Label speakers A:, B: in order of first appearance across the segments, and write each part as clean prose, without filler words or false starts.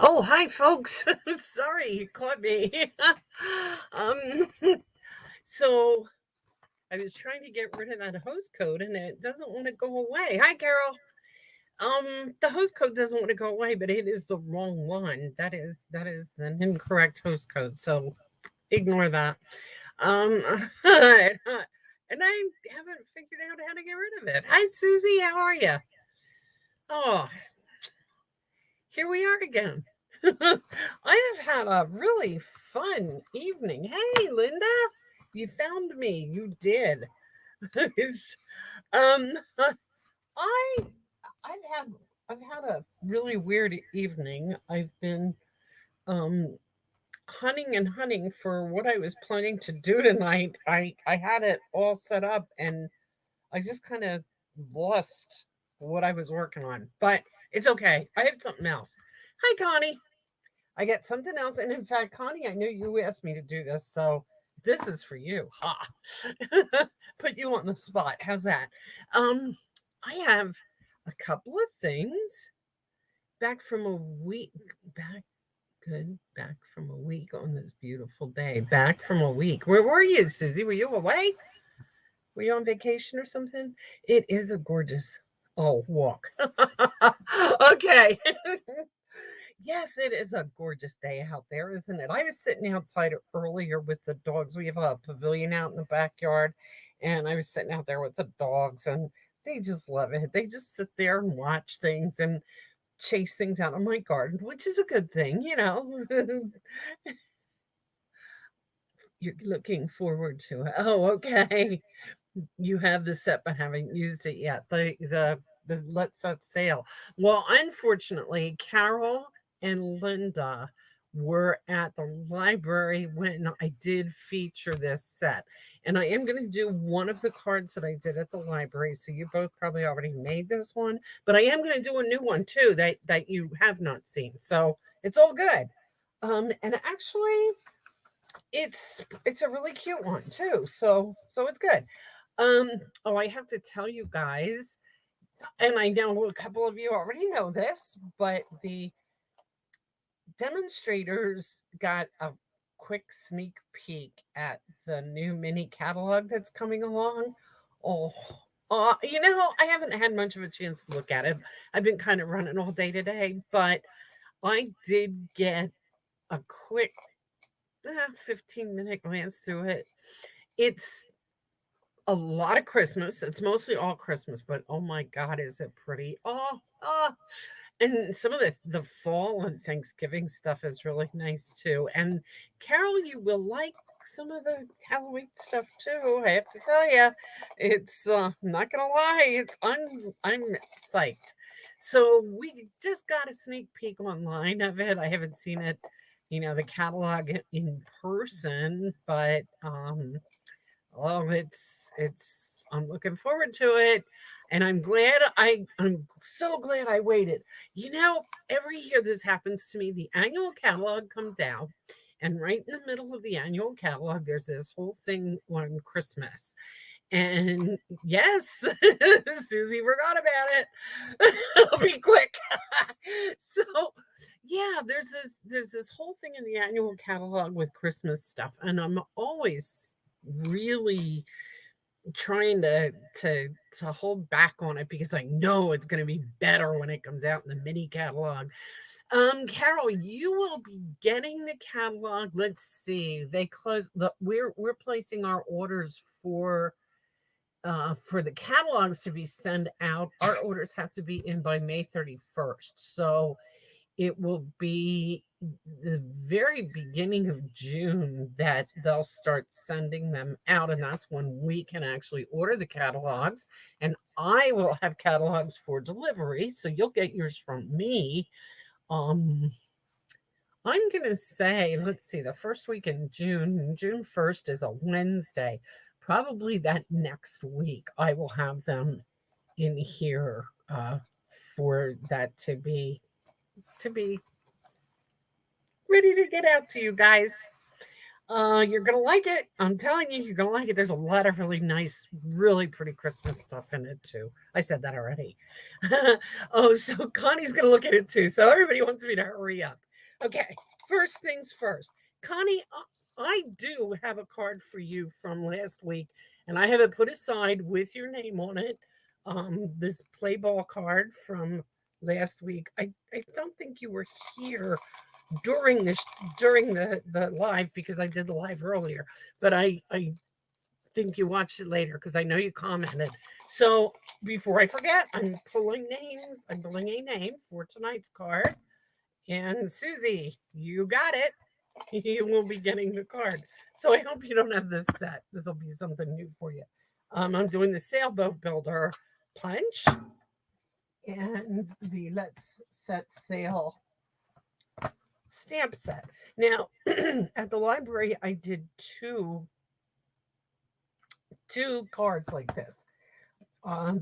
A: Oh, hi, folks. Sorry, you caught me. um, so I was trying to get rid of that host code and it doesn't want to go away. Hi, Carol. The host code doesn't want to go away, but it is the wrong one. That is an incorrect host code. So ignore that. Um, and I haven't figured out how to get rid of it. Hi, Susie. How are you? Oh, here we are again. I have had a really fun evening. Hey, Linda, you found me. You did. It's, um, I I've had I've had a really weird evening. I've been um hunting and hunting for what I was planning to do tonight. I had it all set up and I just kind of lost what I was working on. But it's okay. I have something else. Hi, Connie. I get something else. And in fact, Connie, I knew you asked me to do this. So this is for you. Ha. Put you on the spot. How's that? Um, I have a couple of things back from a week back. Good. Back from a week on this beautiful day. Back from a week. Where were you, Susie? Were you away? Were you on vacation or something? It is a gorgeous walk. Okay. Yes, it is a gorgeous day out there, isn't it? I was sitting outside earlier with the dogs. We have a pavilion out in the backyard, and I was sitting out there with the dogs, and they just love it. They just sit there and watch things and chase things out of my garden, which is a good thing, you know. You're looking forward to it. Oh, okay. You have the set but haven't used it yet. The Let's Set Sail. Well, unfortunately, Carol and Linda were at the library when I did feature this set. And I am going to do one of the cards that I did at the library. So you both probably already made this one, but I am going to do a new one too that you have not seen. So it's all good. And actually it's a really cute one too. So it's good. Um, oh, I have to tell you guys, and I know a couple of you already know this, but the demonstrators got a quick sneak peek at the new mini catalog that's coming along. Oh, I haven't had much of a chance to look at it. I've been kind of running all day today, but I did get a quick 15-minute glance through it. It's a lot of Christmas. It's mostly all Christmas, but oh my God, is it pretty? And some of the fall and Thanksgiving stuff is really nice too. And Carol, you will like some of the Halloween stuff too. I have to tell you, it's I'm not gonna lie, I'm psyched. So we just got a sneak peek online of it. I haven't seen it, the catalog in person, but oh, it's I'm looking forward to it, and I'm so glad I waited. Every year this happens to me. The annual catalog comes out, and right in the middle of the annual catalog, there's this whole thing on Christmas. And yes, Susie forgot about it. I'll be quick. So yeah, there's this whole thing in the annual catalog with Christmas stuff, and I'm always really trying to hold back on it because I know it's going to be better when it comes out in the mini catalog. Carol, you will be getting the catalog. Let's see. They close the we're placing our orders for the catalogs to be sent out. Our orders have to be in by May 31st. So it will be the very beginning of June that they'll start sending them out. And that's when we can actually order the catalogs. And I will have catalogs for delivery. So you'll get yours from me. Um, I'm going to say, let's see, the first week in June 1st is a Wednesday. Probably that next week, I will have them in here for that to be ready to get out to you guys. You're gonna like it. I'm telling you, you're gonna like it. There's a lot of really nice, really pretty Christmas stuff in it too. I said that already. Oh, so Connie's gonna look at it too. So everybody wants me to hurry up. Okay, first things first. Connie, I do have a card for you from last week, and I have it put aside with your name on it. This play ball card from last week. I don't think you were here during this during the live because I did the live earlier, but I think you watched it later because I know you commented. So before I forget, I'm pulling names. I'm pulling a name for tonight's card. And Susie, you got it. You will be getting the card. So I hope you don't have this set. This will be something new for you. I'm doing the Sailboat Builder Punch and the Let's Set Sail stamp set. Now, at the library, I did two cards like this.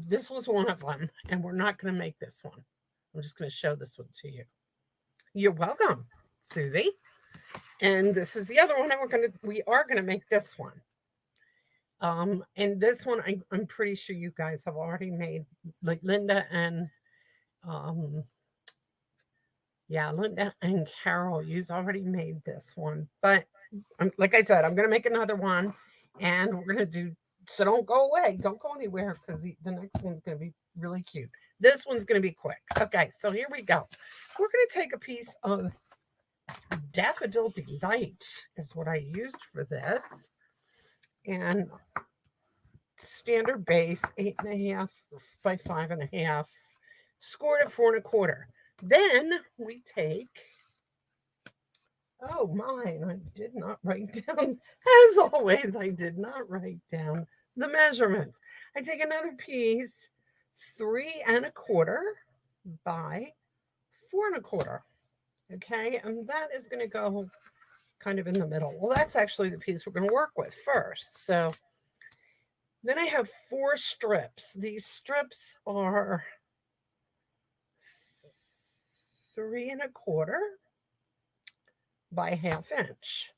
A: This was one of them, and we're not going to make this one. I'm just going to show this one to you. You're welcome, Susie. And this is the other one, and we are gonna make this one. And this one I'm pretty sure you guys have already made, like Linda and Linda and Carol, you've already made this one. But like I said, I'm gonna make another one, and we're gonna do. So don't go away, don't go anywhere, because the next one's gonna be really cute. This one's gonna be quick. Okay, so here we go. We're gonna take a piece of Daffodil Delight is what I used for this, and standard base 8.5 by 5.5, scored at 4.25. Then we take, oh mine, I did not write down, as always, I did not write down the measurements. I take another piece, 3.25 by 4.25. Okay, and that is going to go kind of in the middle. Well, that's actually the piece we're going to work with first. So then I have 4 strips. These strips are 3.25 by 1/2 inch.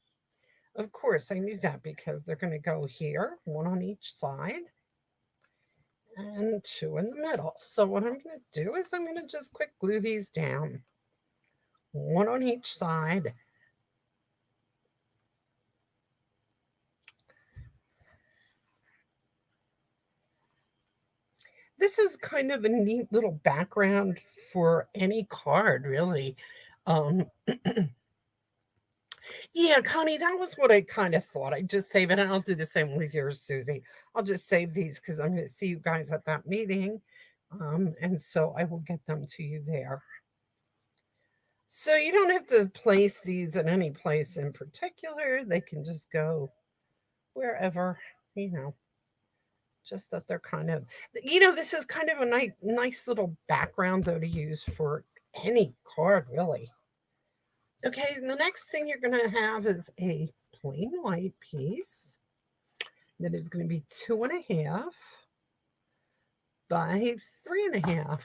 A: Of course, I knew that because they're going to go here, 1 on each side and 2 in the middle. So what I'm going to do is I'm going to just quick glue these down, 1 on each side. This is kind of a neat little background for any card, really. Yeah, Connie, that was what I kind of thought. I'd just save it, and I'll do the same with yours, Susie. I'll just save these because I'm going to see you guys at that meeting, and so I will get them to you there. So you don't have to place these in any place in particular. They can just go wherever, just that they're kind of, this is kind of a nice little background, though, to use for any card, really. Okay, the next thing you're going to have is a plain white piece that is going to be 2.5 by 3.5.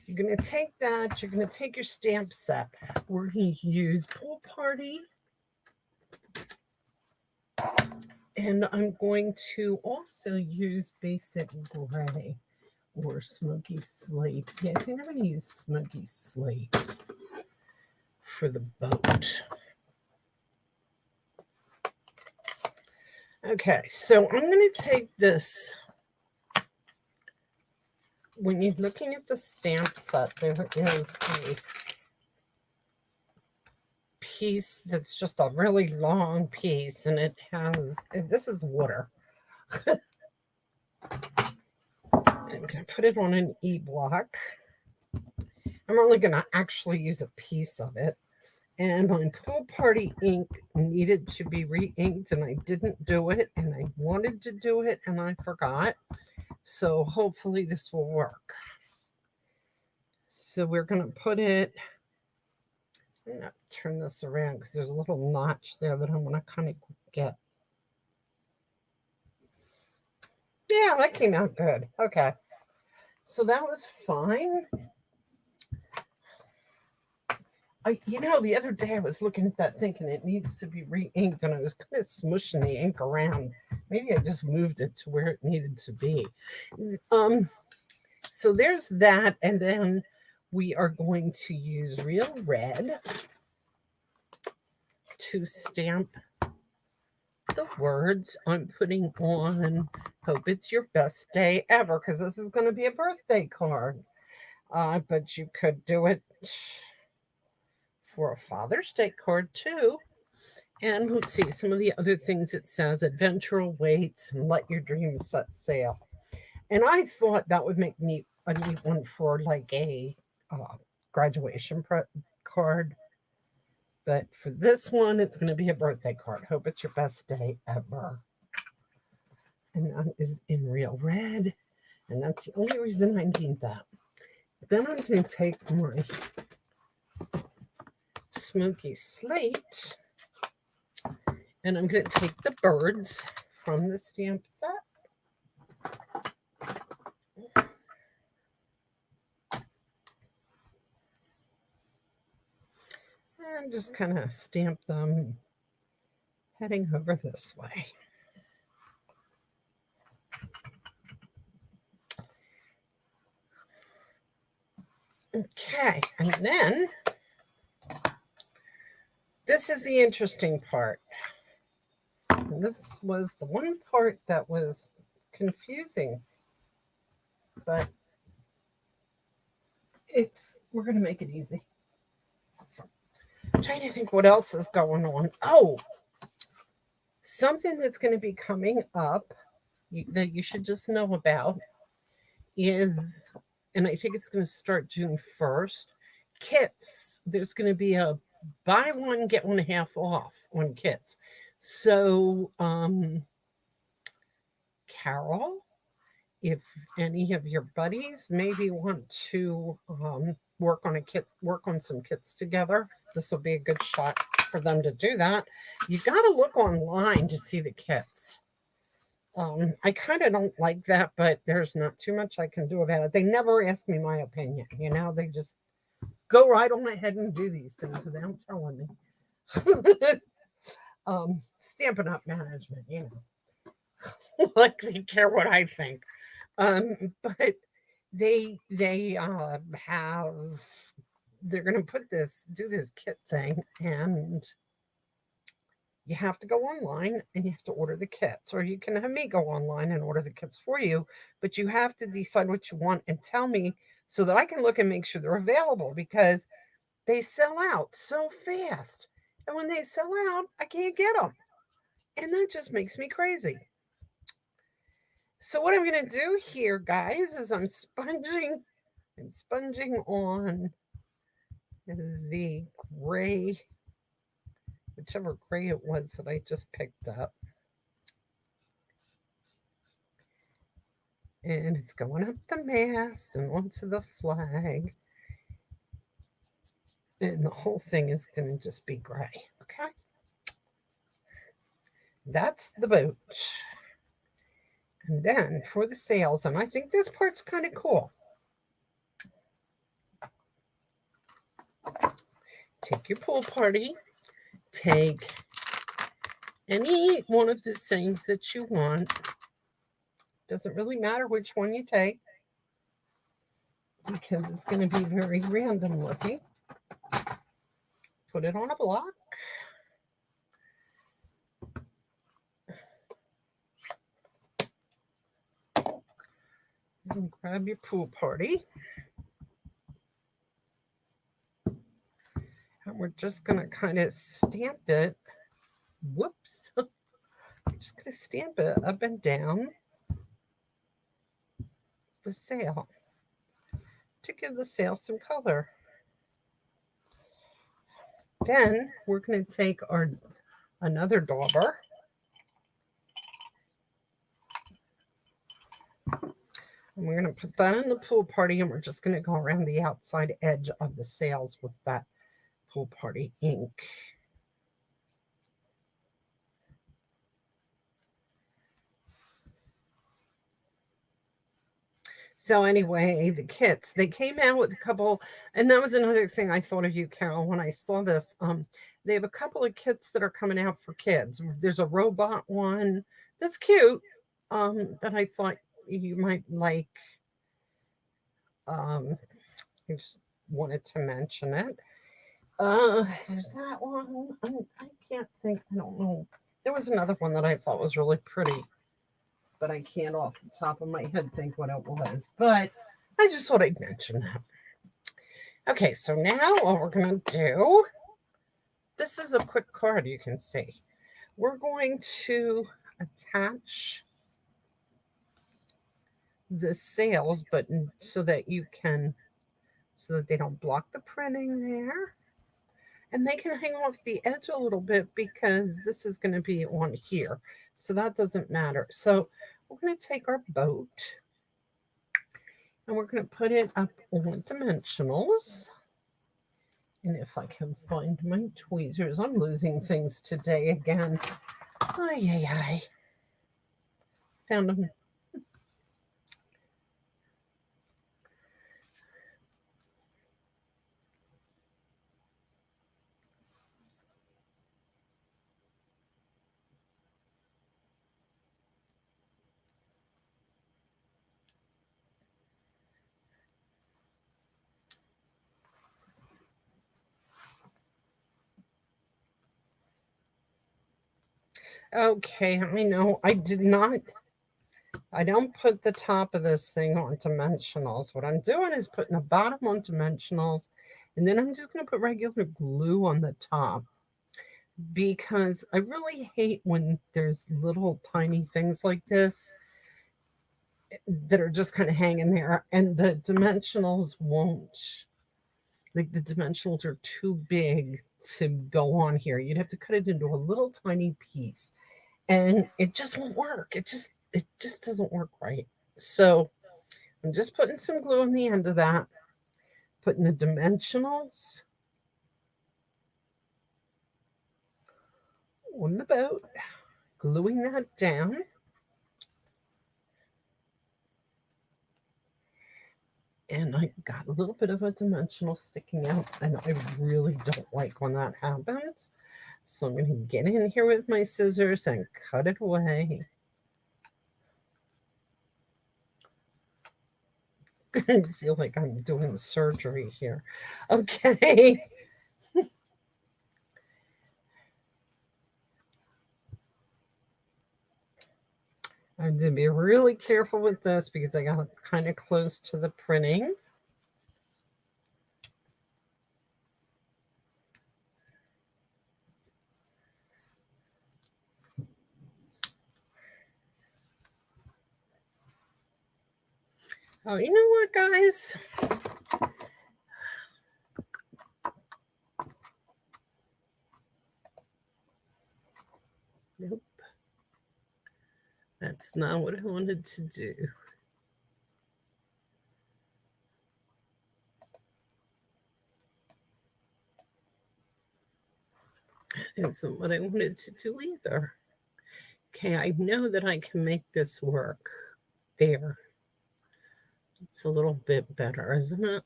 A: You're going to take that, you're going to take your stamp set. We're going to use Pool Party. And I'm going to also use Basic Gray or Smoky Slate. Yeah, I think I'm going to use Smoky Slate for the boat. Okay, so I'm going to take this. When you're looking at the stamp set, there is a piece that's just a really long piece, and it has, this is water. I'm going to put it on an E-block. I'm only going to actually use a piece of it. And my Pool Party ink needed to be re-inked, and I didn't do it, and I wanted to do it, and I forgot. So hopefully this will work. So we're going to put it, I'm going to turn this around because there's a little notch there that I'm going to kind of get. Yeah, that came out good. Okay. So that was fine. The other day I was looking at that thinking it needs to be re-inked, and I was kind of smushing the ink around. Maybe I just moved it to where it needed to be. So there's that, and then we are going to use Real Red. to stamp the words I'm putting on Hope It's Your Best Day Ever, because this is going to be a birthday card. But you could do it for a Father's Day card too. And let's see some of the other things it says: adventure awaits and let your dreams set sail. And I thought that would make a neat one for like a graduation card. But for this one, it's going to be a birthday card. Hope it's your best day ever. And that is in real red. And that's the only reason I need that. Then I'm going to take my smoky slate and I'm going to take the birds from the stamp set. And just kind of stamp them heading over this way. Okay, and then this is the interesting part. And this was the one part that was confusing, but we're going to make it easy. I'm trying to think what else is going on. Oh, something that's going to be coming up that you should just know about is, and I think it's going to start June 1st, kits. There's going to be a buy one, get one half off on kits. So, Carol, if any of your buddies maybe want to work on some kits together, this will be a good shot for them to do that. You got to look online to see the kits. I kind of don't like that, but there's not too much I can do about it. They never ask me my opinion, they just go right on ahead and do these things without telling me. Stampin' Up management, like they care what I think. But they're going to do this kit thing, and you have to go online and you have to order the kits, or you can have me go online and order the kits for you, but you have to decide what you want and tell me so that I can look and make sure they're available, because they sell out so fast. And when they sell out, I can't get them. And that just makes me crazy. So what I'm going to do here, guys, is I'm sponging on the gray, whichever gray it was that I just picked up. And it's going up the mast and onto the flag. And the whole thing is going to just be gray, okay? That's the boat. And then for the sails, and I think this part's kind of cool. Take your pool party, take any one of the things that you want. Doesn't really matter which one you take, because it's going to be very random looking. Put it on a block. And grab your pool party. And we're just going to kind of stamp it. Whoops. I'm just going to stamp it up and down the sail to give the sail some color. Then we're going to take another dauber. And we're going to put that in the pool party, and we're just going to go around the outside edge of the sails with that pool party ink. So anyway, the kits, they came out with a couple, and that was another thing I thought of you, Carol, when I saw this. They have a couple of kits that are coming out for kids. There's a robot one that's cute, that I thought you might like. I just wanted to mention it. There's that one. I can't think. I don't know. There was another one that I thought was really pretty, but I can't off the top of my head think what it was. But I just thought I'd mention that. Okay, so now what we're going to do, this is a quick card you can see. We're going to attach the sails button so that they don't block the printing there. And they can hang off the edge a little bit because this is going to be on here. So that doesn't matter. So we're going to take our boat and we're going to put it up on dimensionals. And if I can find my tweezers, I'm losing things today again. Ay, ay, ay. Found them. Okay, I know I don't put the top of this thing on dimensionals. What I'm doing is putting the bottom on dimensionals, and then I'm just going to put regular glue on the top because I really hate when there's little tiny things like this that are just kind of hanging there and the dimensionals won't, like the dimensionals are too big to go on here. You'd have to cut it into a little tiny piece and it just won't work. It just doesn't work right. So I'm just putting some glue on the end of that, putting the dimensionals on the boat, gluing that down. And I got a little bit of a dimensional sticking out, and I really don't like when that happens. So I'm going to get in here with my scissors and cut it away. I feel like I'm doing surgery here. Okay. I have to be really careful with this because I got kind of close to the printing. Oh, you know what, guys? Nope. That's not what I wanted to do. That isn't what I wanted to do either. Okay, I know that I can make this work. There. It's a little bit better, isn't it?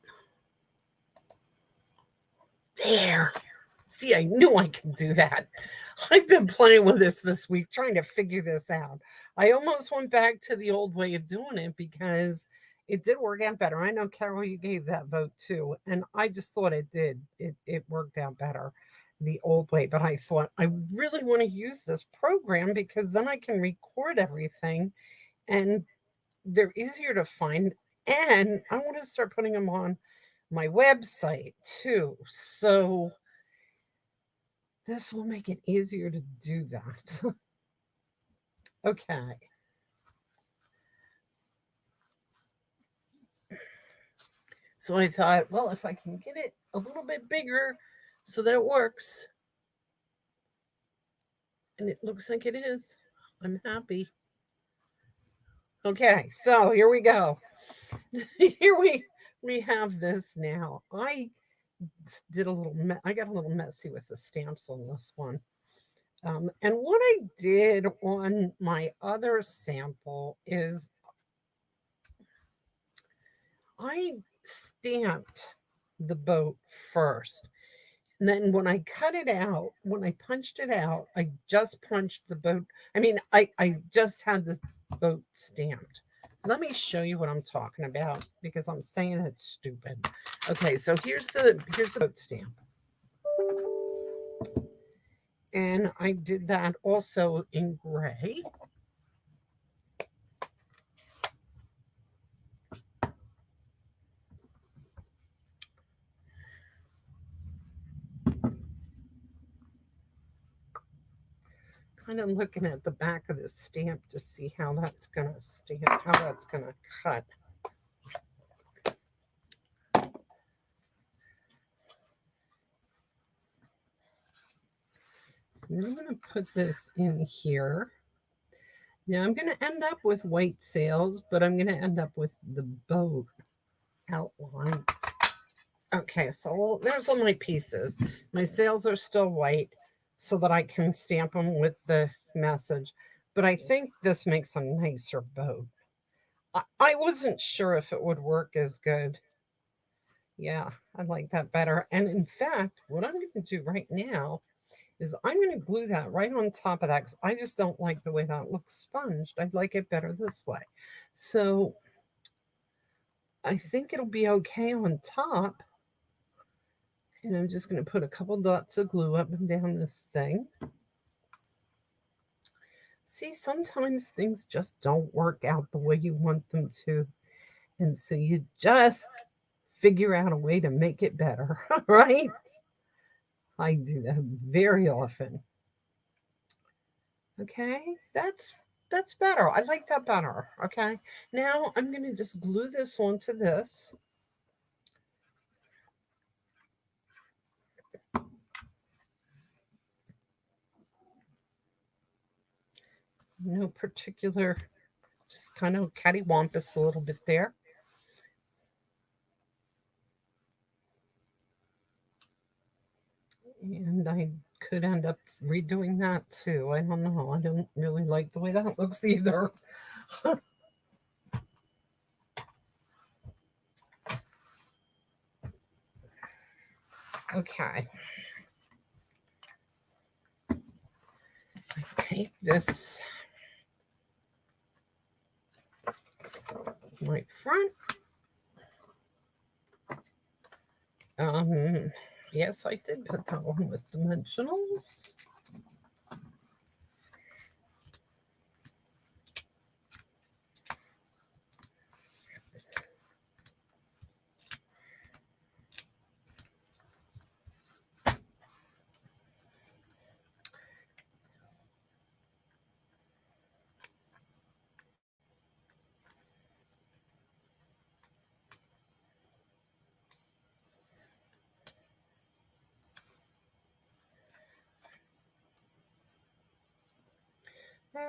A: There. See, I knew I could do that. I've been playing with this week, trying to figure this out. I almost went back to the old way of doing it because it did work out better. I know, Carol, you gave that vote too, and I just thought it did. It worked out better the old way, but I thought I really want to use this program because then I can record everything and they're easier to find. And I want to start putting them on my website too. So this will make it easier to do that. Okay. So I thought, well, if I can get it a little bit bigger so that it works, and it looks like it is, I'm happy. Okay, so here we go. Here we have this now. I got a little messy with the stamps on this one. And what I did on my other sample is I stamped the boat first. And then when I cut it out, when I punched it out, I just punched the boat. I just had the boat stamped. Let me show you what I'm talking about because I'm saying it's stupid. Okay, so here's the boat stamp. And I did that also in gray. Kind of looking at the back of the stamp to see how that's going to stamp, how that's going to cut. And I'm going to put this in here. Now I'm going to end up with white sails, but I'm going to end up with the boat outline. Okay, so there's all my pieces. My sails are still white so that I can stamp them with the message. But I think this makes a nicer boat. I wasn't sure if it would work as good. Yeah, I like that better. And in fact, what I'm going to do right now is I'm going to glue that right on top of that because I just don't like the way that looks sponged. I'd like it better this way. So I think it'll be okay on top. And I'm just going to put a couple dots of glue up and down this thing. See, sometimes things just don't work out the way you want them to. And so you just figure out a way to make it better, right? I do that very often. Okay, that's better. I like that better. Okay, now I'm going to just glue this onto this. No particular, just kind of cattywampus a little bit there. And I could end up redoing that too. I don't know. I don't really like the way that looks either. Okay. I take this, my front. Yes, I did put that one with dimensionals.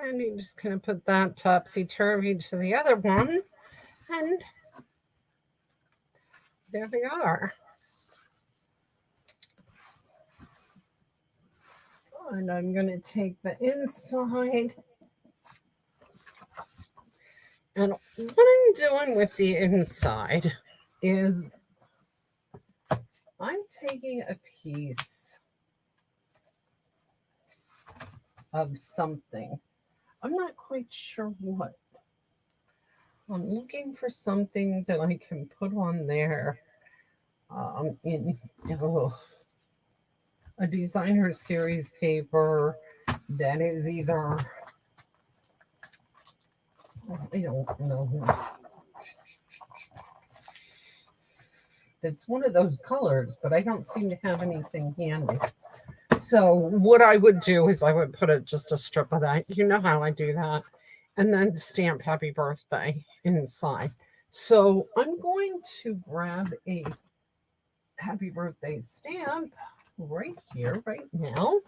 A: And you're just going to put that topsy-turvy to the other one. And there they are. And I'm going to take the inside. And what I'm doing with the inside is I'm taking a piece of something. I'm not quite sure what. I'm looking for something that I can put on there in a designer series paper that is either, I don't know. It's one of those colors, but I don't seem to have anything handy. So what I would do is I would put just a strip of that. You know how I do that. And then stamp happy birthday inside. So I'm going to grab a happy birthday stamp right here, right now.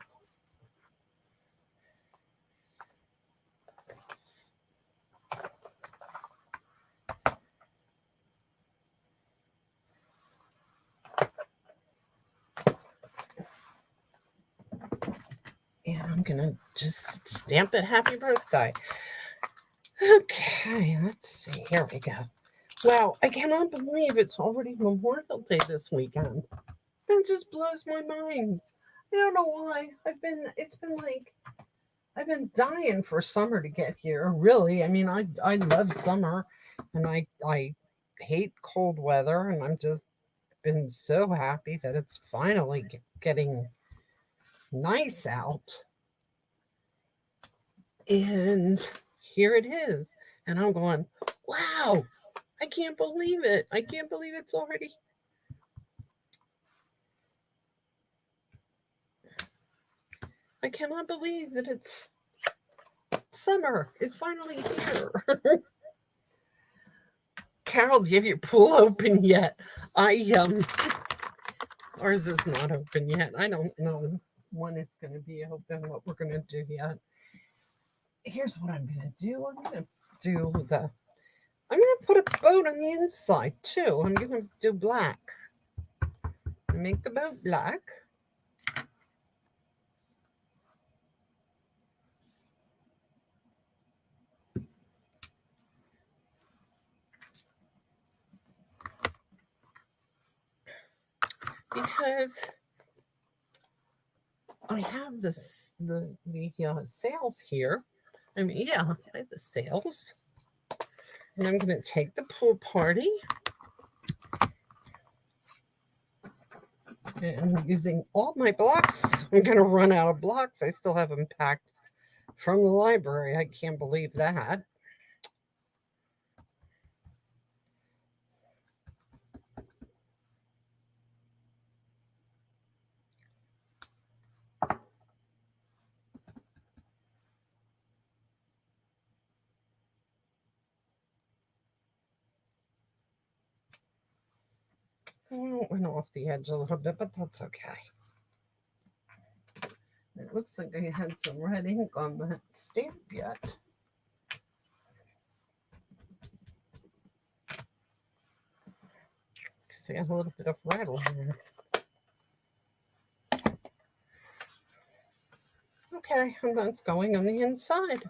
A: And I'm going to just stamp it happy birthday. Okay, let's see. Here we go. Wow, I cannot believe it's already Memorial Day this weekend. That just blows my mind. I don't know why. I've been dying for summer to get here. Really, I mean, I love summer, and I hate cold weather, and I'm just been so happy that it's finally getting nice out. And here it is. And I'm going, wow, I can't believe it. I can't believe it's already. I cannot believe that it's summer. It's finally here. Carol, do you have your pool open yet? Ours is not open yet. I don't know when it's going to be open, what we're going to do yet. Here's what I'm going to do. I'm going to put a boat on the inside too. I'm going to do black. Make the boat black. Because I have the sails here. I mean, yeah, I have the sails. And I'm going to take the pool party. And using all my blocks, I'm going to run out of blocks. I still have them packed from the library. I can't believe that. Well, it went off the edge a little bit, but that's okay. It looks like I had some red ink on that stamp yet. See a little bit of red on there. Okay, and that's going on the inside.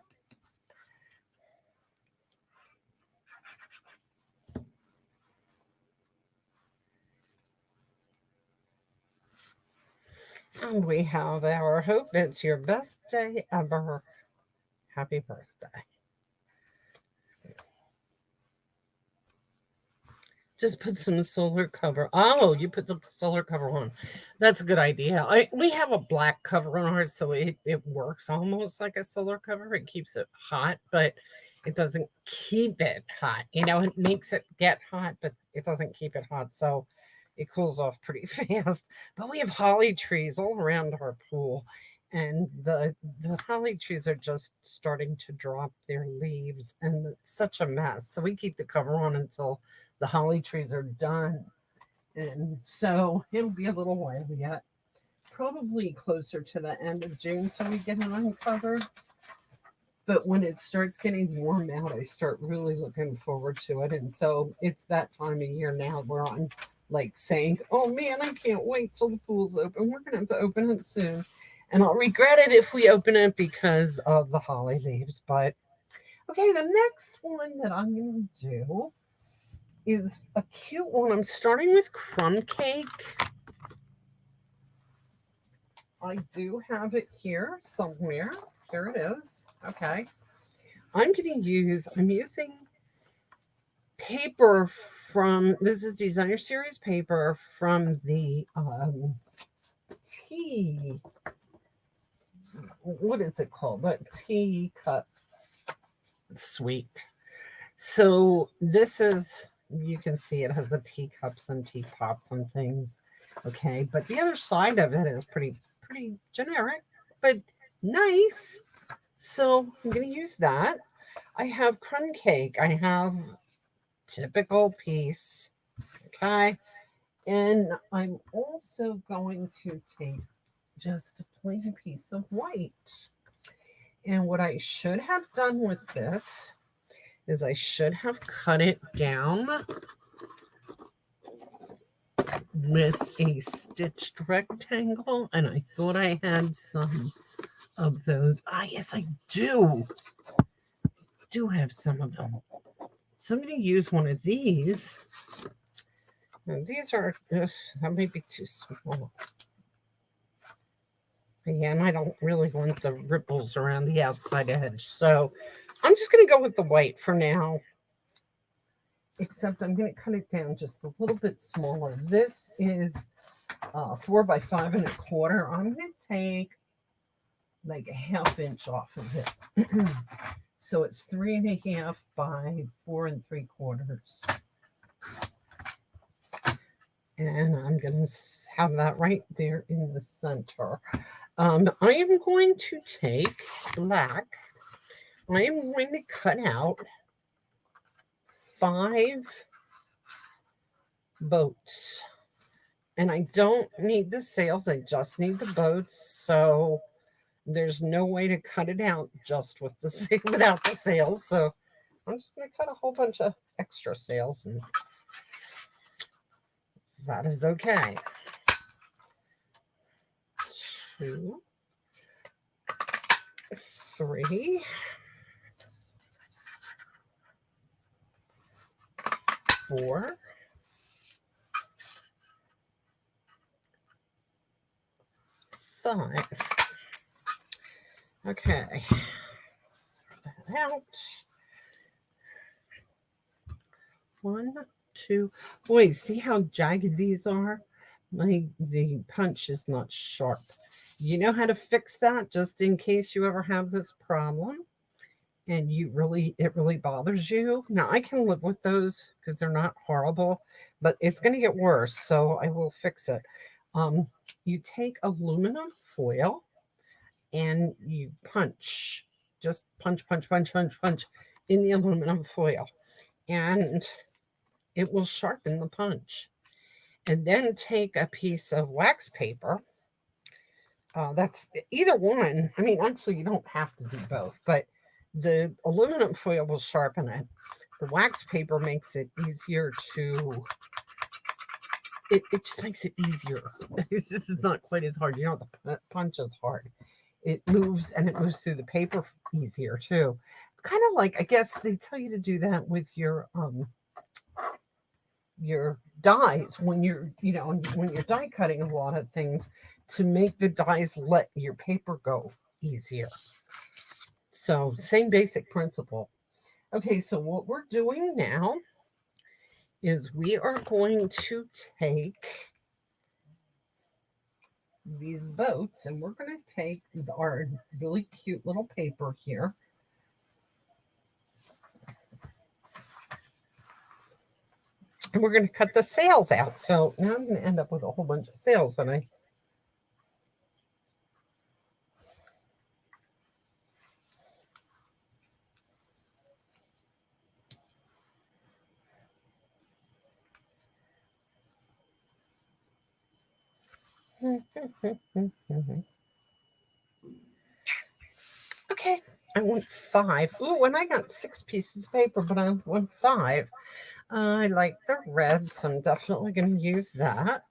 A: And we have our hope it's your best day ever. Happy birthday. Just put some solar cover. Oh, you put the solar cover on. That's a good idea. We have a black cover on ours, so it works almost like a solar cover. It keeps it hot, but it doesn't keep it hot. You know, it makes it get hot, but it doesn't keep it hot. So it cools off pretty fast. But we have holly trees all around our pool. And the holly trees are just starting to drop their leaves, and it's such a mess. So we keep the cover on until the holly trees are done. And so it'll be a little while yet, probably closer to the end of June, so we get it uncovered. But when it starts getting warm out, I start really looking forward to it. And so it's that time of year now where I'm like saying, oh man, I can't wait till the pool's open. We're going to have to open it soon. And I'll regret it if we open it because of the holly leaves. But okay, the next one that I'm going to do is a cute one. I'm starting with crumb cake. I do have it here somewhere. Here it is. Okay. I'm using paper from, this is Designer Series paper from the tea. What is it called? What tea cup suite. So this is, you can see it has the teacups and teapots and things. Okay, but the other side of it is pretty generic, but nice. So I'm going to use that. I have crumb cake. I have typical piece. Okay, and I'm also going to take just a plain piece of white. And what I should have done with this is I should have cut it down with a stitched rectangle, and I thought I had some of those. Ah, yes, I do. Do have some of them. So I'm going to use one of these. And these are, that might be too small. Yeah, and I don't really want the ripples around the outside edge. So I'm just going to go with the white for now. Except I'm going to cut it down just a little bit smaller. This is 4 by 5 1/4. I'm going to take like a 1/2 inch off of it. So it's 3 1/2 by 4 3/4. And I'm going to have that right there in the center. I am going to take black. I am going to cut out 5 boats. And I don't need the sails, I just need the boats. So there's no way to cut it out just with the without the sails. So I'm just going to cut a whole bunch of extra sails, and that is okay. 2, 3, 4, 5. Okay. Throw that out. 1, 2. Boy, see how jagged these are? The punch is not sharp. You know how to fix that, just in case you ever have this problem and it really bothers you. Now I can live with those because they're not horrible, but it's going to get worse, so I will fix it. You take aluminum foil and you punch, just punch in the aluminum foil, and it will sharpen the punch. And then take a piece of wax paper. That's either one. I mean, actually, you don't have to do both, but the aluminum foil will sharpen it. The wax paper makes it easier to. It just makes it easier. This is not quite as hard. You know, the punch is hard. It moves through the paper easier too. It's kind of like, I guess they tell you to do that with your dies when you're die cutting a lot of things, to make the dies let your paper go easier. So same basic principle. Okay, so what we're doing now is we are going to take these boats and we're going to take our really cute little paper here. And we're going to cut the sails out. So now I'm going to end up with a whole bunch of sails that I okay, I want 5. Ooh, and I got 6 pieces of paper, but I want 5. I like the red, so I'm definitely going to use that.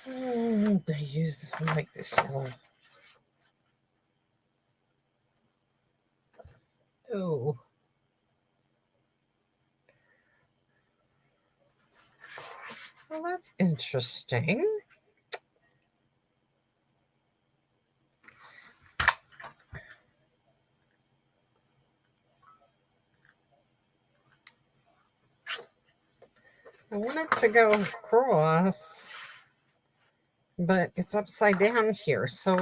A: I use this one, like this yellow. Oh. Well, that's interesting. I want it to go across, but it's upside down here, so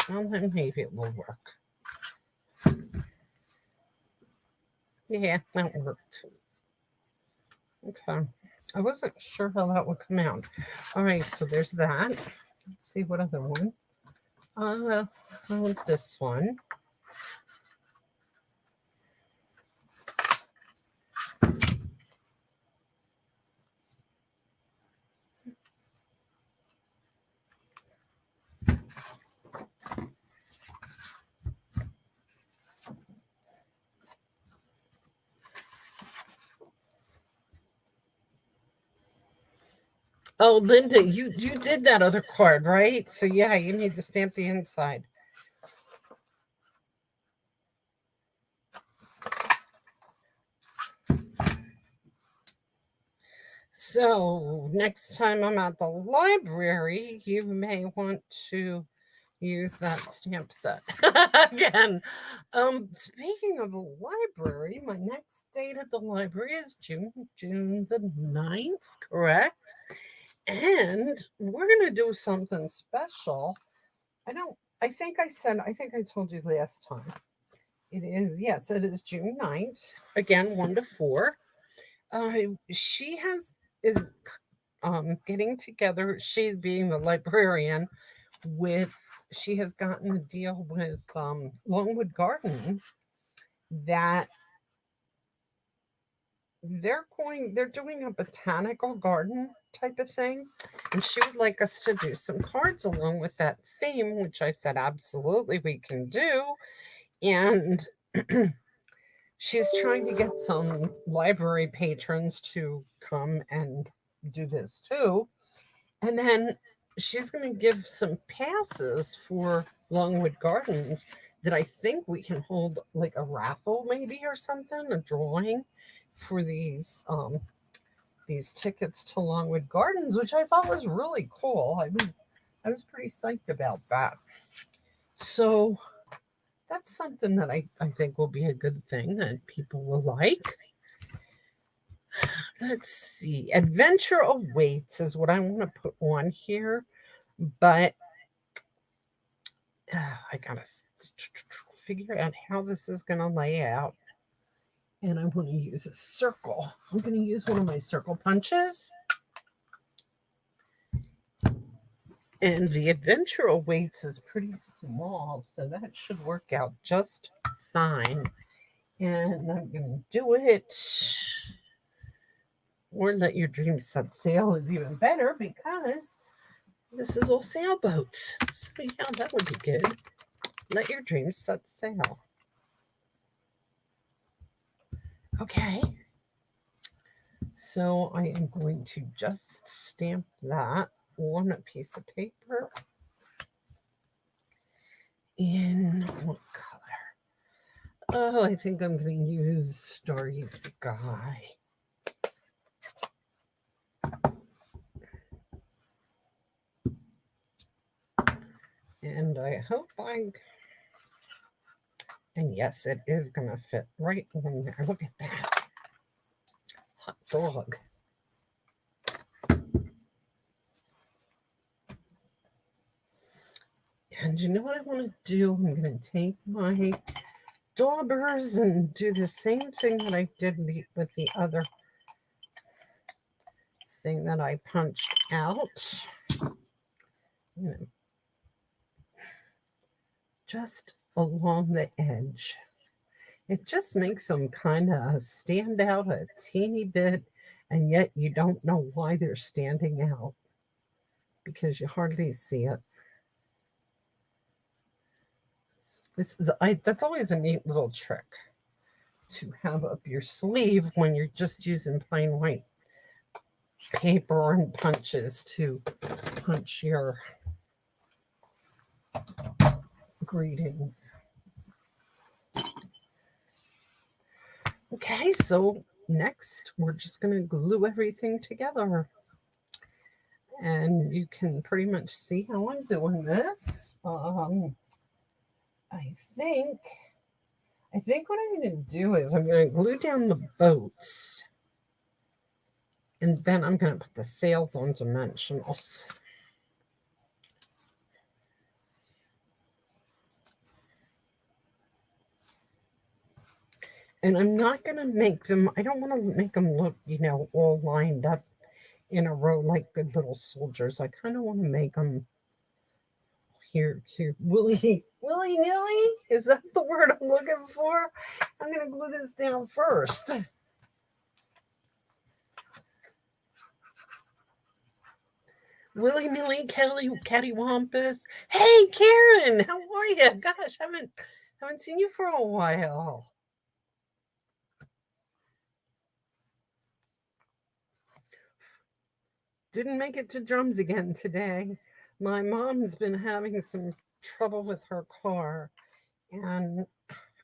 A: well, then maybe it will work. Yeah, that worked. Okay. I wasn't sure how that would come out. All right, so there's that. Let's see what other one. I want this one. Oh, Linda, you did that other card, right? So yeah, you need to stamp the inside. So next time I'm at the library, you may want to use that stamp set again. Speaking of the library, my next date at the library is June the 9th, correct? And we're gonna do something special. I think I told you last time. Yes, it is June 9th. Again, 1 to 4. She is getting together, she being the librarian, with she has gotten a deal with Longwood Gardens that they're doing a botanical garden type of thing, and she would like us to do some cards along with that theme, which I said absolutely we can do. And she's trying to get some library patrons to come and do this too. And then she's going to give some passes for Longwood Gardens that I think we can hold like a raffle maybe or something, a drawing for these tickets to Longwood Gardens, which I thought was really cool. I was pretty psyched about that. So that's something that I think will be a good thing that people will like. Let's see. Adventure awaits is what I want to put on here, but I gotta figure out how this is gonna lay out. And I want to use a circle. I'm gonna use one of my circle punches. And the adventure awaits is pretty small, so that should work out just fine. And I'm gonna do it. Or let your dreams set sail is even better because this is all sailboats. So yeah, that would be good. Let your dreams set sail. Okay. So I am going to just stamp that on a piece of paper. In what color? Oh, I think I'm going to use Starry Sky. And I hope and yes, it is going to fit right in there. Look at that. Hot dog. And you know what I want to do? I'm going to take my daubers and do the same thing that I did with the other thing that I punched out. Just along the edge. It just makes them kind of stand out a teeny bit, and yet you don't know why they're standing out because you hardly see it. That's always a neat little trick to have up your sleeve when you're just using plain white paper and punches to punch your greetings. Okay, so next we're just going to glue everything together. And you can pretty much see how I'm doing this. I think what I'm going to do is I'm going to glue down the boats. And then I'm going to put the sails on dimensionals. And I'm not going to make them, I don't want to make them look, all lined up in a row like good little soldiers. I kind of want to make them here, willy-nilly? Is that the word I'm looking for? I'm going to glue this down first. Willy-nilly, cattywampus. Hey, Karen, how are you? Gosh, haven't seen you for a while. Didn't make it to drums again today. My mom's been having some trouble with her car, and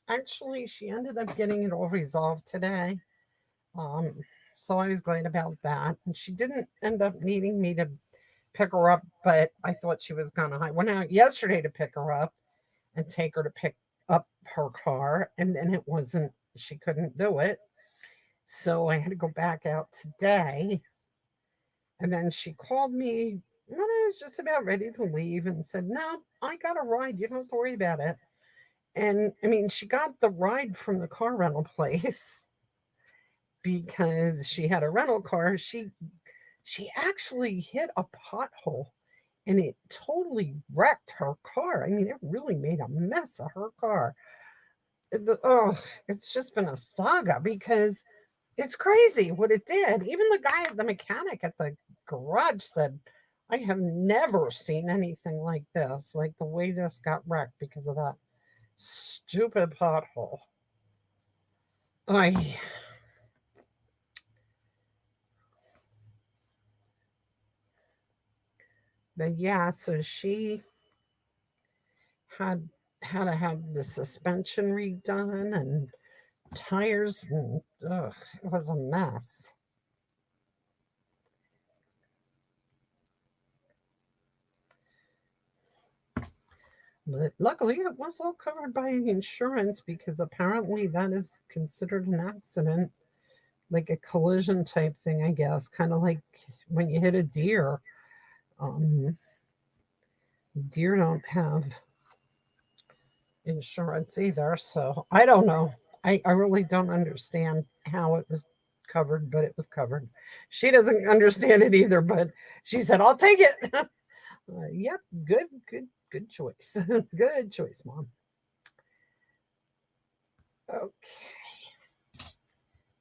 A: actually she ended up getting it all resolved today. So I was glad about that. And she didn't end up needing me to pick her up, but I thought she was gonna. I went out yesterday to pick her up and take her to pick up her car, and then it wasn't. She couldn't do it, so I had to go back out today. And then she called me when I was just about ready to leave and said, "No, I got a ride. You don't have to worry about it." And I mean, she got the ride from the car rental place because she had a rental car. She actually hit a pothole and it totally wrecked her car. I mean, it really made a mess of her car. Oh, it's just been a saga because it's crazy what it did. Even the guy at the mechanic at the garage said, I have never seen anything like this, like the way this got wrecked because of that stupid pothole. I But yeah, so she had had to have the suspension redone and tires, and ugh, it was a mess. But luckily, it was all covered by insurance because apparently that is considered an accident, like a collision type thing, I guess. Kind of like when you hit a deer. Um, Deer don't have insurance either, so I don't know. I really don't understand how it was covered, but it was covered. She doesn't understand it either, but she said, I'll take it. Yep, good choice. Good choice, Mom. Okay,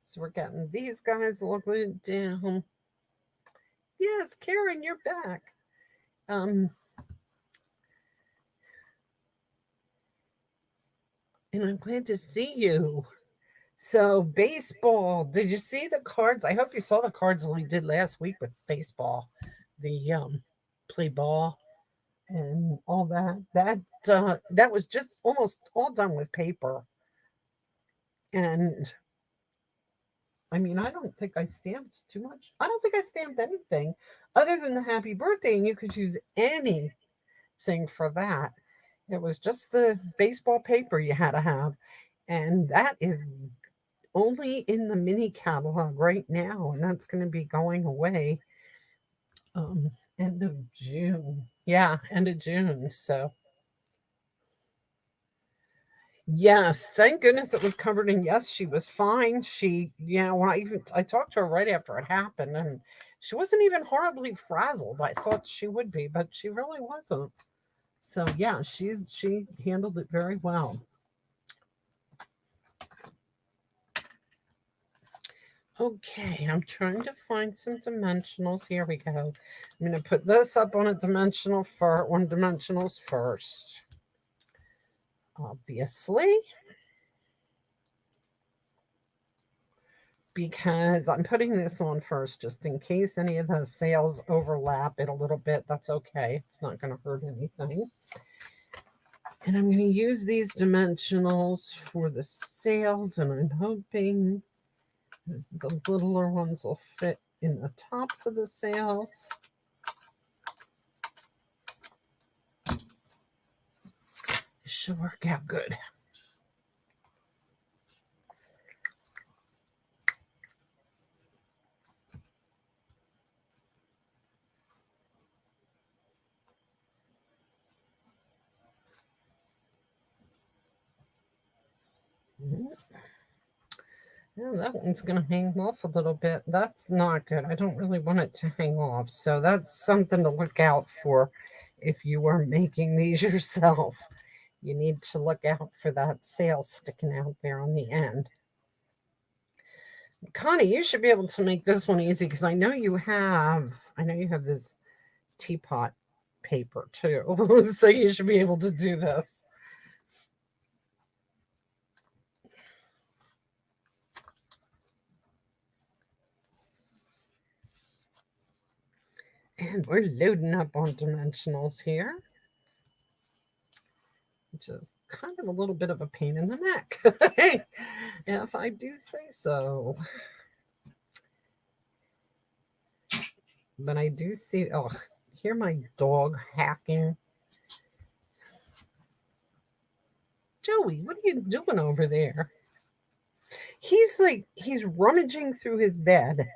A: so we're getting these guys looking down. Yes, Karen, you're back. Um, and I'm glad to see you. So, baseball. Did you see the cards? I hope you saw the cards we did last week with baseball. The play ball and all that. That was just almost all done with paper. And I mean, I don't think I stamped too much. I don't think I stamped anything other than the happy birthday, and you could use anything for that. It was just the baseball paper you had to have. And that is only in the mini catalog right now, and that's going to be going away end of June. Yeah, end of June. So yes, thank goodness it was covered in. Yes, she was fine. When I talked to her right after it happened, and she wasn't even horribly frazzled. I thought she would be, but she really wasn't. So yeah, she handled it very well. Okay, I'm trying to find some dimensionals. Here we go. I'm going to put this up on a dimensional for one dimensionals first. Obviously, because I'm putting this on first just in case any of the sails overlap it a little bit. That's okay. It's not going to hurt anything. And I'm going to use these dimensionals for the sails, and I'm hoping the littler ones will fit in the tops of the sails. It should work out good. Yeah, that one's going to hang off a little bit. That's not good. I don't really want it to hang off. So that's something to look out for if you are making these yourself. You need to look out for that sail sticking out there on the end. Connie, you should be able to make this one easy because I know you have this teapot paper too. So you should be able to do this. And we're loading up on dimensionals here, which is kind of a little bit of a pain in the neck, if I do say so. But I do see, oh, hear my dog hacking. Joey, what are you doing over there? He's rummaging through his bed.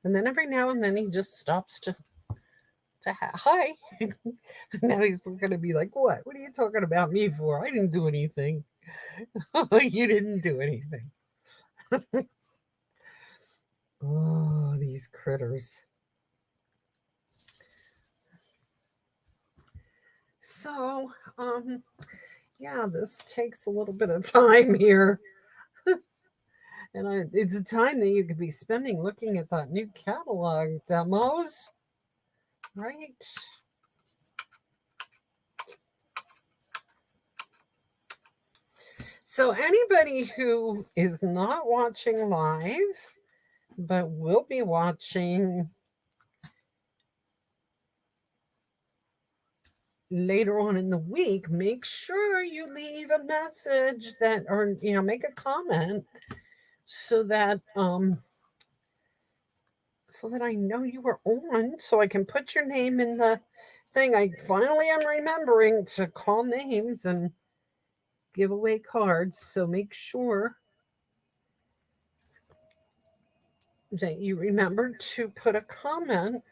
A: And then every now and then he just stops to hi. Now he's going to be like, what? What are you talking about me for? I didn't do anything. You didn't do anything. Oh, these critters. So, yeah, this takes a little bit of time here. And it's a time that you could be spending looking at that new catalog demos, right? So anybody who is not watching live, but will be watching later on in the week, make sure you leave a message that, or make a comment so that I know you were on, so I can put your name in the thing. I finally am remembering to call names and give away cards, so make sure that you remember to put a comment,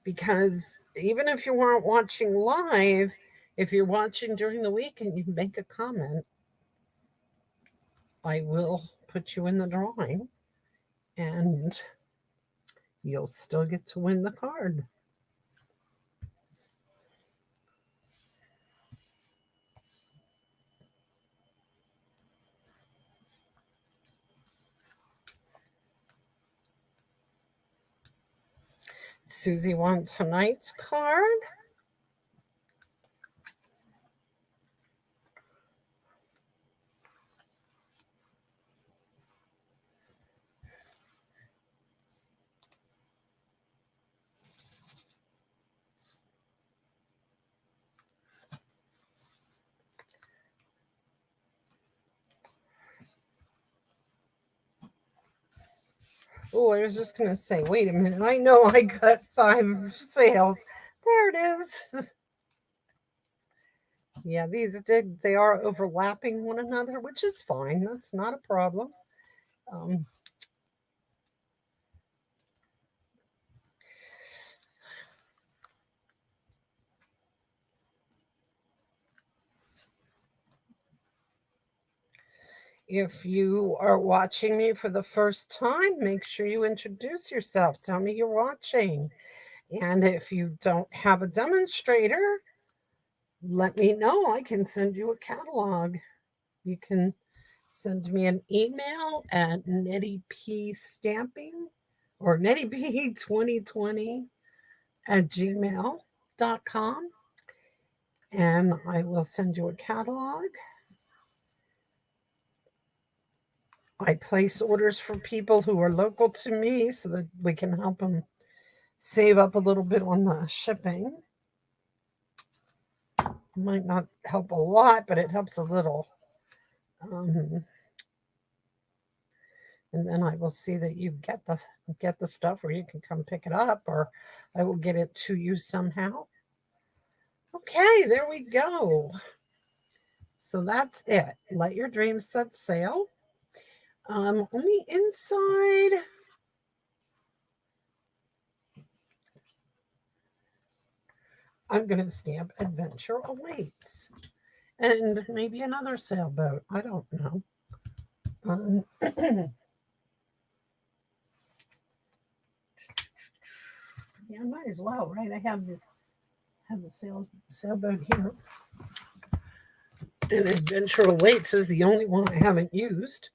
A: because even if you weren't watching live, if you're watching during the week and you make a comment, I will put you in the drawing and you'll still get to win the card. Susie won tonight's card. Oh, I was just going to say, wait a minute. I know I got 5 sales. There it is. Yeah, they are overlapping one another, which is fine. That's not a problem. If you are watching me for the first time, make sure you introduce yourself. Tell me you're watching. And if you don't have a demonstrator, let me know. I can send you a catalog. You can send me an email at nettieP or nettiep2020 at gmail.com, and I will send you a catalog. I place orders for people who are local to me so that we can help them save up a little bit on the shipping. Might not help a lot, but it helps a little. And then I will see that you get the stuff, or you can come pick it up, or I will get it to you somehow. Okay, there we go. So that's it. Let your dreams set sail. On the inside, I'm going to stamp Adventure Awaits. And maybe another sailboat. I don't know. Yeah, I might as well, right? I have the sailboat here. And Adventure Awaits is the only one I haven't used.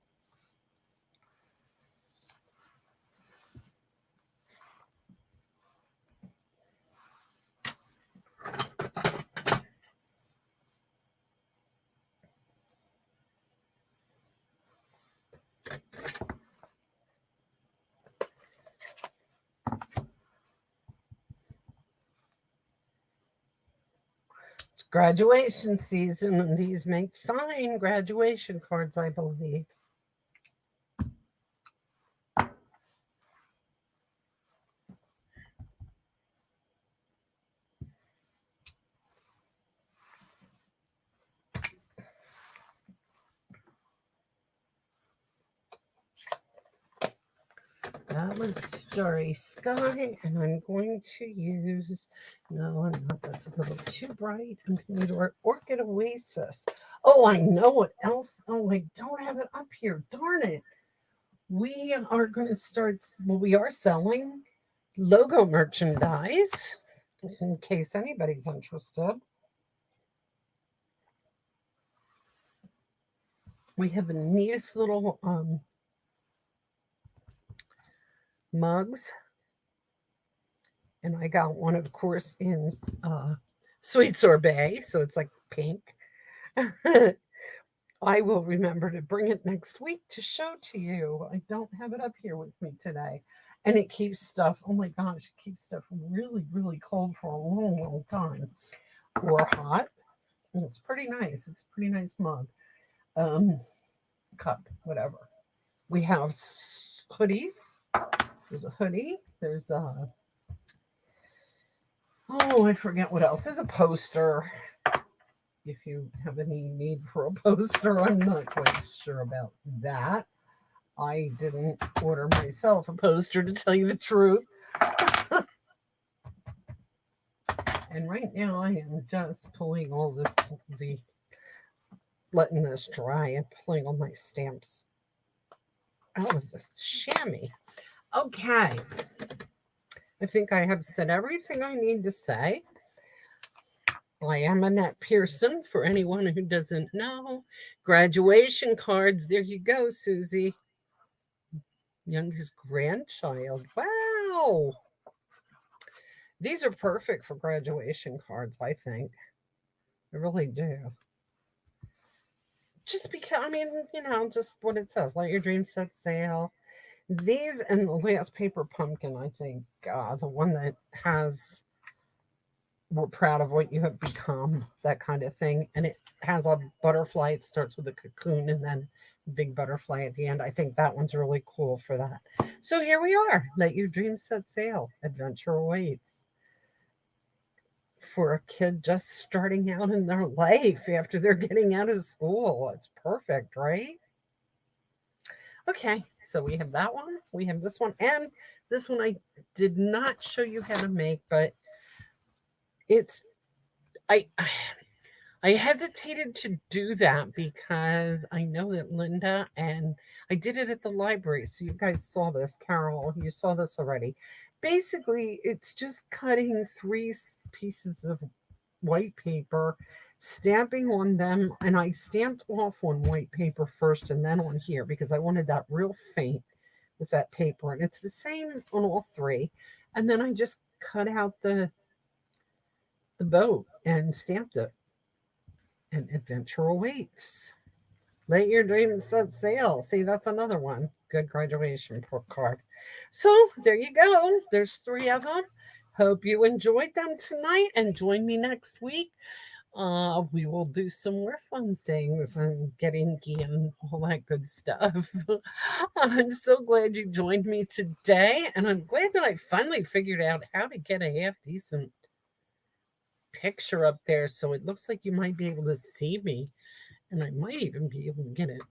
A: It's graduation season, and these make fine graduation cards, I believe. That was Starry Sky, and I'm going to use, no, I'm not, that's a little too bright. I'm going to use Orchid Oasis. Oh, I know what else. Oh, I don't have it up here. Darn it. We are going to start, well, we are selling logo merchandise in case anybody's interested. We have the neatest little mugs, and I got one, of course, in sweet sorbet, so it's like pink. I will remember to bring it next week to show to you. I don't have it up here with me today. And it keeps stuff, oh my gosh, it keeps stuff really, really cold for a long, long time. Or hot. And it's pretty nice. It's a pretty nice mug. Cup, whatever. We have hoodies. There's a hoodie. There's a, oh, I forget what else. There's a poster. If you have any need for a poster, I'm not quite sure about that. I didn't order myself a poster, to tell you the truth. And right now I am just pulling all this, letting this dry and pulling all my stamps out of this chamois. Okay. I think I have said everything I need to say. I am Annette Pearson, for anyone who doesn't know. Graduation cards. There you go, Susie. Youngest grandchild. Wow. These are perfect for graduation cards, I think. I really do. Just because, I mean, just what it says. Let your dreams set sail. These and the last paper pumpkin, I think, the one that has, we're proud of what you have become, that kind of thing. And it has a butterfly. It starts with a cocoon and then a big butterfly at the end. I think that one's really cool for that. So here we are. Let your dreams set sail. Adventure awaits. For a kid just starting out in their life after they're getting out of school. It's perfect, right? Okay, so we have that one. We have this one. And this one I did not show you how to make, but it's, I hesitated to do that because I know that Linda, and I did it at the library. So you guys saw this, Carol, you saw this already. Basically, it's just cutting 3 pieces of white paper, stamping on them, and I stamped off on white paper first and then on here because I wanted that real faint with that paper. And it's the same on all 3. And then I just cut out the boat and stamped it. And adventure awaits. Let your dreams set sail. See, that's another one. Good graduation card. So there you go. There's 3 of them. Hope you enjoyed them tonight and join me next week. We will do some more fun things and get inky and all that good stuff. I'm so glad you joined me today, and I'm glad that I finally figured out how to get a half decent picture up there so it looks like you might be able to see me, and I might even be able to get it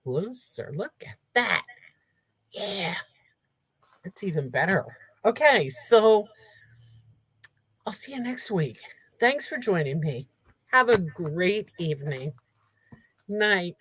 A: closer. Look at that. Yeah, it's even better. Okay, so I'll see you next week. Thanks for joining me. Have a great evening. Night.